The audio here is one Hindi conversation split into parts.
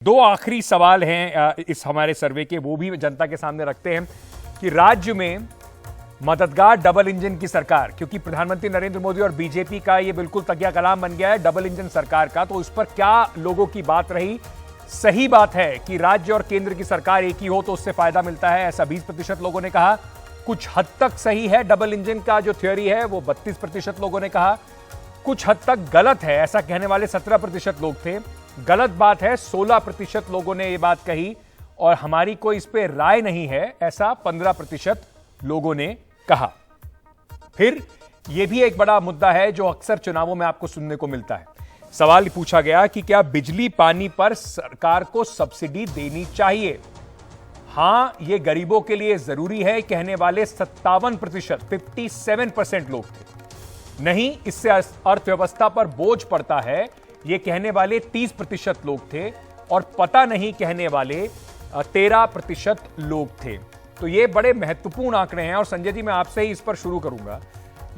दो आखिरी सवाल हैं इस हमारे सर्वे के, वो भी जनता के सामने रखते हैं कि राज्य में मददगार डबल इंजन की सरकार, क्योंकि प्रधानमंत्री नरेंद्र मोदी और बीजेपी का ये बिल्कुल तकिया कलाम बन गया है डबल इंजन सरकार का, तो उस पर क्या लोगों की बात रही? सही बात है कि राज्य और केंद्र की सरकार एक ही हो तो उससे फायदा मिलता है, ऐसा 20% लोगों ने कहा। कुछ हद तक सही है डबल इंजन का जो थ्योरी है, वो 32% लोगों ने कहा। कुछ हद तक गलत है, ऐसा कहने वाले 17% लोग थे। गलत बात है, 16% लोगों ने यह बात कही और हमारी कोई इस पे राय नहीं है, ऐसा 15% लोगों ने कहा। फिर यह भी एक बड़ा मुद्दा है जो अक्सर चुनावों में आपको सुनने को मिलता है। सवाल पूछा गया कि क्या बिजली पानी पर सरकार को सब्सिडी देनी चाहिए? हां, यह गरीबों के लिए जरूरी है कहने वाले 57%, 57% लोग थे। नहीं, इससे अर्थव्यवस्था पर बोझ पड़ता है, यह कहने वाले 30% लोग थे और पता नहीं कहने वाले 13% लोग थे। तो ये बड़े महत्वपूर्ण आंकड़े हैं और संजय जी मैं आपसे ही इस पर शुरू करूंगा।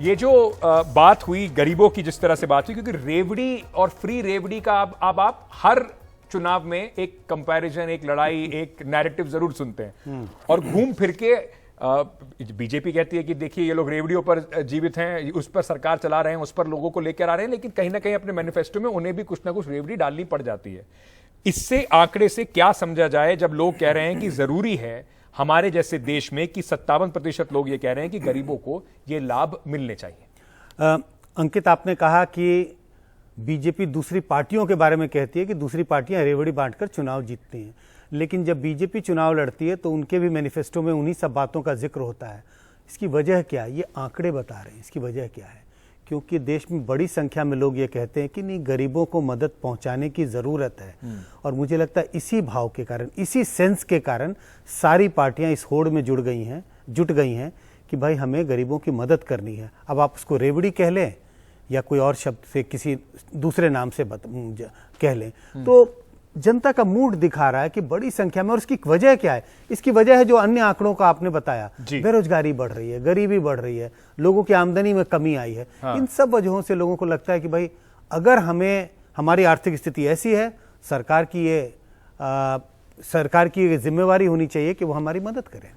ये जो बात हुई गरीबों की, जिस तरह से बात हुई, क्योंकि रेवड़ी और फ्री रेवड़ी का अब आप हर चुनाव में एक कंपैरिजन, एक लड़ाई, एक नैरेटिव जरूर सुनते हैं और घूम फिर के बीजेपी कहती है कि देखिए ये लोग रेवड़ियों पर जीवित हैं, उस पर सरकार चला रहे हैं, उस पर लोगों को लेकर आ रहे हैं, लेकिन कहीं ना कहीं अपने मैनिफेस्टो में उन्हें भी कुछ ना कुछ रेवड़ी डालनी पड़ जाती है। इससे आंकड़े से क्या समझा जाए जब लोग कह रहे हैं कि जरूरी है हमारे जैसे देश में कि 57% लोग ये कह रहे हैं कि गरीबों को ये लाभ मिलने चाहिए? अंकित, आपने कहा कि बीजेपी दूसरी पार्टियों के बारे में कहती है कि दूसरी पार्टियां रेवड़ी बांटकर चुनाव जीतती हैं, लेकिन जब बीजेपी चुनाव लड़ती है तो उनके भी मैनिफेस्टो में उन्हीं सब बातों का जिक्र होता है। इसकी वजह क्या है? ये आंकड़े बता रहे हैं इसकी वजह क्या है। क्योंकि देश में बड़ी संख्या में लोग ये कहते हैं कि नहीं, गरीबों को मदद पहुंचाने की जरूरत है और मुझे लगता है इसी भाव के कारण, इसी सेंस के कारण सारी पार्टियां इस होड़ में जुट गई हैं कि भाई हमें गरीबों की मदद करनी है। अब आप उसको रेवड़ी कह लें या कोई और शब्द से किसी दूसरे नाम से कह लें, तो जनता का मूड दिखा रहा है कि बड़ी संख्या में। और इसकी वजह क्या है? इसकी वजह है जो अन्य आंकड़ों का आपने बताया, बेरोजगारी बढ़ रही है, गरीबी बढ़ रही है, लोगों की आमदनी में कमी आई है। हाँ। इन सब वजहों से लोगों को लगता है कि भाई अगर हमारी आर्थिक स्थिति ऐसी है, सरकार की ये जिम्मेवारी होनी चाहिए कि वो हमारी मदद करे।